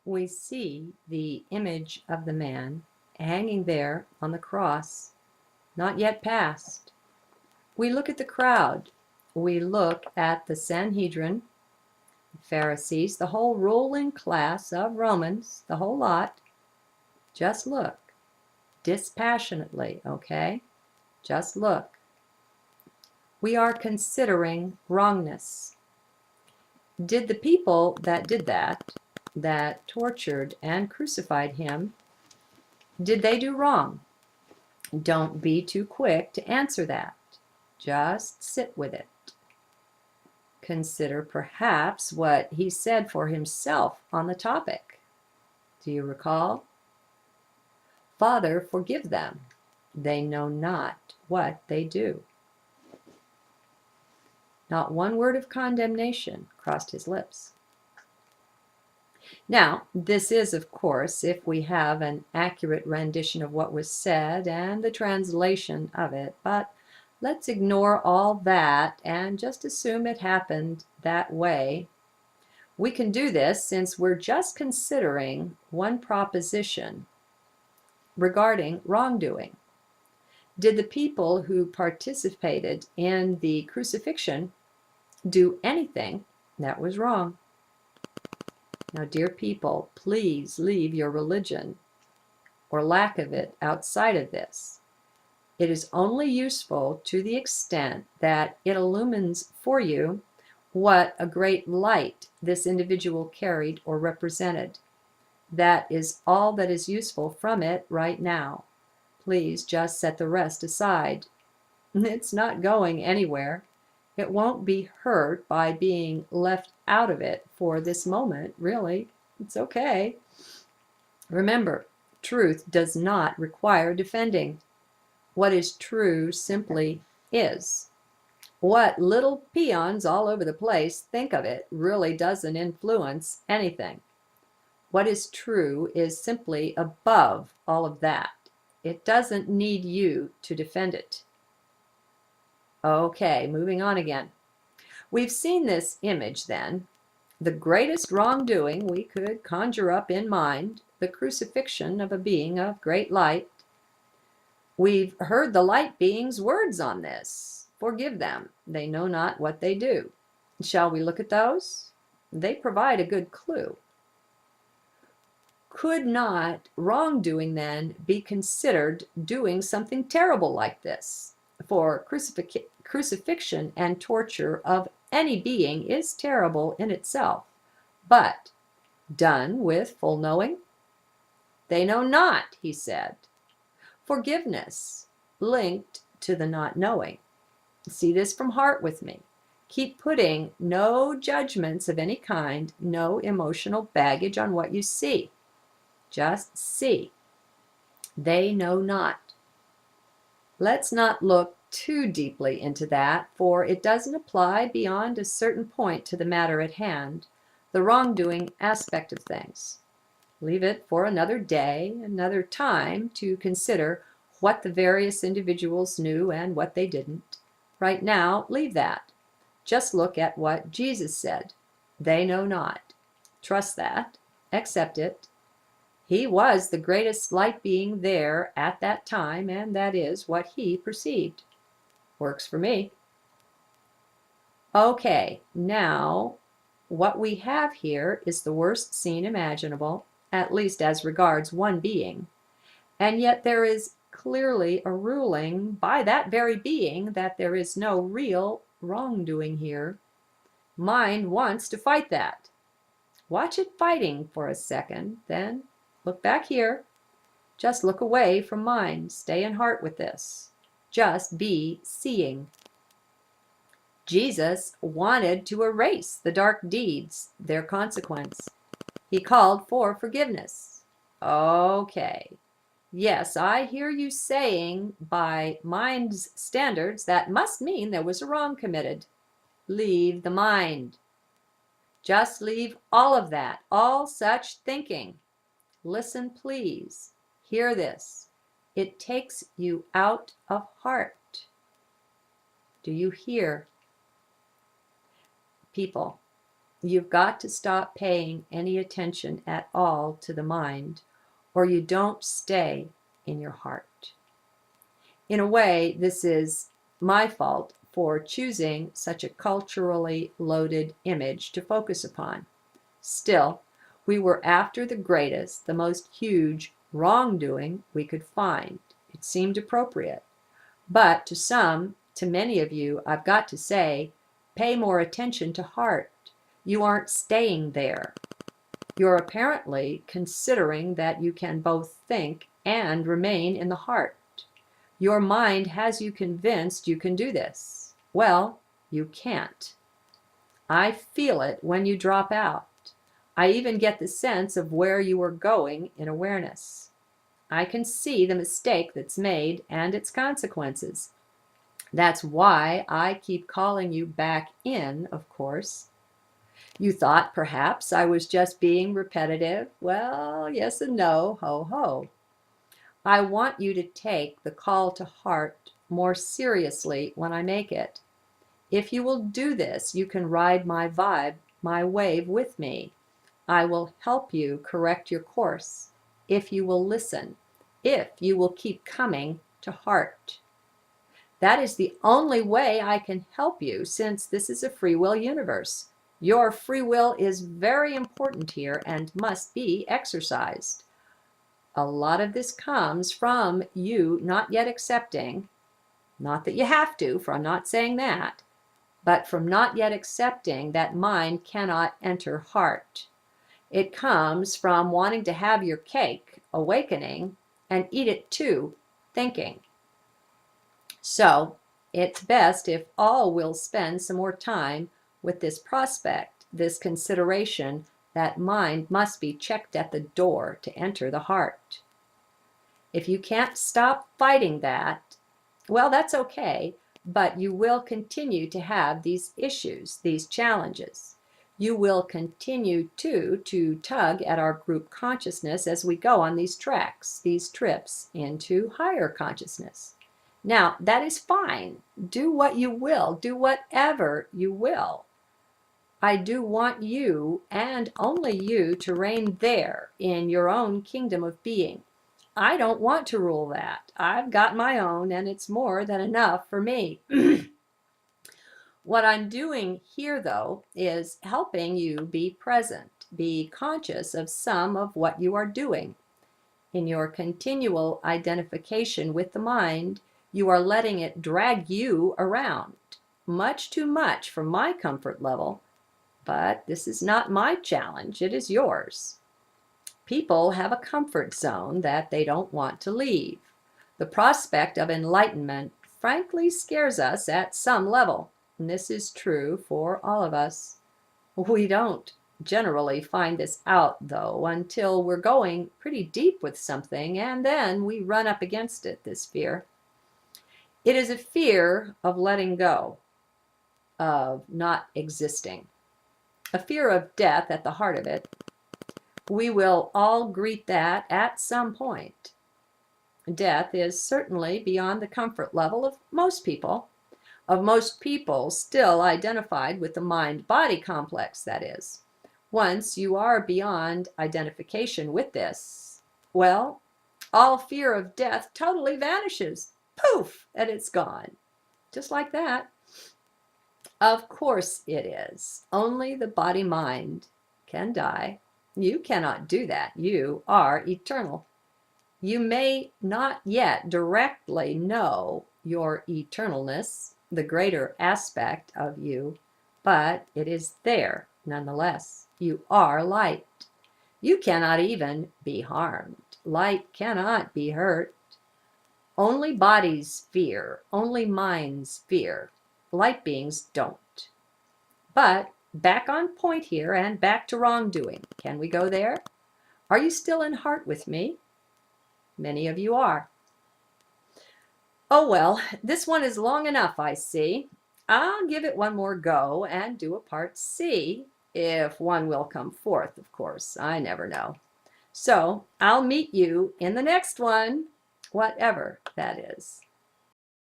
we see the image of the man hanging there on the cross, not yet passed. We look at the crowd. We look at the Sanhedrin, Pharisees, the whole ruling class of Romans, the whole lot. Just look dispassionately, okay? Just look. We are considering wrongness. Did the people that did that tortured and crucified him, did they do wrong? Don't be too quick to answer that. Just sit with it. Consider perhaps what he said for himself on the topic. Do you recall? Father, forgive them. They know not what they do. Not one word of condemnation crossed his lips. Now, this is, of course, if we have an accurate rendition of what was said and the translation of it, but let's ignore all that and just assume it happened that way. We can do this since we're just considering one proposition regarding wrongdoing. Did the people who participated in the crucifixion do anything that was wrong? Now, dear people, please leave your religion or lack of it outside of this. It is only useful to the extent that it illumines for you what a great light this individual carried or represented. That is all that is useful from it right now. Please just set the rest aside. It's not going anywhere. It won't be hurt by being left out of it for this moment, really. It's okay. Remember, truth does not require defending. What is true simply is. What little peons all over the place think of it really doesn't influence anything. What is true is simply above all of that. It doesn't need you to defend it. Okay, moving on again. We've seen this image then, the greatest wrongdoing we could conjure up in mind, the crucifixion of a being of great light. We've heard the light being's words on this. Forgive them, they know not what they do. Shall we look at those? They provide a good clue. Could not wrongdoing then be considered doing something terrible like this? For crucifixion and torture of any being is terrible in itself, but done with full knowing? They know not, he said. Forgiveness linked to the not knowing. See this from heart with me. Keep putting no judgments of any kind, no emotional baggage on what you see. Just see. They know not. Let's not look too deeply into that, for it doesn't apply beyond a certain point to the matter at hand, the wrongdoing aspect of things. Leave it for another day, another time, to consider what the various individuals knew and what they didn't. Right now, leave that. Just look at what Jesus said. They know not. Trust that. Accept it. He was the greatest light being there at that time, and that is what he perceived. Works for me. Okay, now what we have here is the worst scene imaginable, at least as regards one being, and yet there is clearly a ruling by that very being that there is no real wrongdoing here. Mind wants to fight that. Watch it fighting for a second, then look back here. Just look away from mind. Stay in heart with this. Just be seeing. Jesus wanted to erase the dark deeds, their consequence. He called for forgiveness. Okay. Yes, I hear you saying by mind's standards that must mean there was a wrong committed. Leave the mind. Just leave all of that, all such thinking. Listen, please. Hear this. It takes you out of heart. Do you hear? People, You've got to stop paying any attention at all to the mind, or you don't stay in your heart. In a way, this is my fault for choosing such a culturally loaded image to focus upon. Still, we were after the greatest, the most huge wrongdoing we could find. It seemed appropriate. But to many of you, I've got to say, pay more attention to heart. You aren't staying there. You're apparently considering that you can both think and remain in the heart. Your mind has you convinced you can do this. Well, you can't. I feel it when you drop out. I even get the sense of where you are going in awareness. I can see the mistake that's made and its consequences. That's why I keep calling you back in, of course. You thought perhaps I was just being repetitive. Well, yes and no, ho ho. I want you to take the call to heart more seriously when I make it. If you will do this, you can ride my vibe, my wave with me. I will help you correct your course if you will listen, if you will keep coming to heart. That is the only way I can help you, since this is a free will universe. Your free will is very important here and must be exercised. A lot of this comes from you not yet accepting, not that you have to, for I'm not saying that, but from not yet accepting that mind cannot enter heart. It comes from wanting to have your cake, awakening, and eat it too, thinking. So it's best if all will spend some more time with this prospect, this consideration that mind must be checked at the door to enter the heart. If you can't stop fighting that, well, that's okay, but you will continue to have these issues, these challenges. You will continue to tug at our group consciousness as we go on these tracks, these trips into higher consciousness. Now, that is fine. Do what you will, do whatever you will. I do want you, and only you, to reign there in your own kingdom of being. I don't want to rule that. I've got my own, and it's more than enough for me. What I'm doing here, though, is helping you be present, be conscious of some of what you are doing. In your continual identification with the mind, you are letting it drag you around. Much too much for my comfort level, but this is not my challenge, it is yours. People have a comfort zone that they don't want to leave. The prospect of enlightenment frankly scares us at some level, and this is true for all of us. We don't generally find this out, though, until we're going pretty deep with something, and then we run up against it, this fear. It is a fear of letting go, of not existing, a fear of death at the heart of it. We will all greet that at some point. Death is certainly beyond the comfort level of most people still identified with the mind-body complex, that is. Once you are beyond identification with this, well, all fear of death totally vanishes. Poof, and it's gone. Just like that. Of course it is. Only the body-mind can die. You cannot do that. You are eternal. You may not yet directly know your eternalness, the greater aspect of you, but it is there nonetheless. You are light. You cannot even be harmed. Light cannot be hurt. Only bodies fear, only minds fear. Light beings don't. But back on point here and back to wrongdoing. Can we go there? Are you still in heart with me? Many of you are. Oh well, this one is long enough, I see. I'll give it one more go and do a part C, if one will come forth, of course. I never know. So I'll meet you in the next one, whatever that is.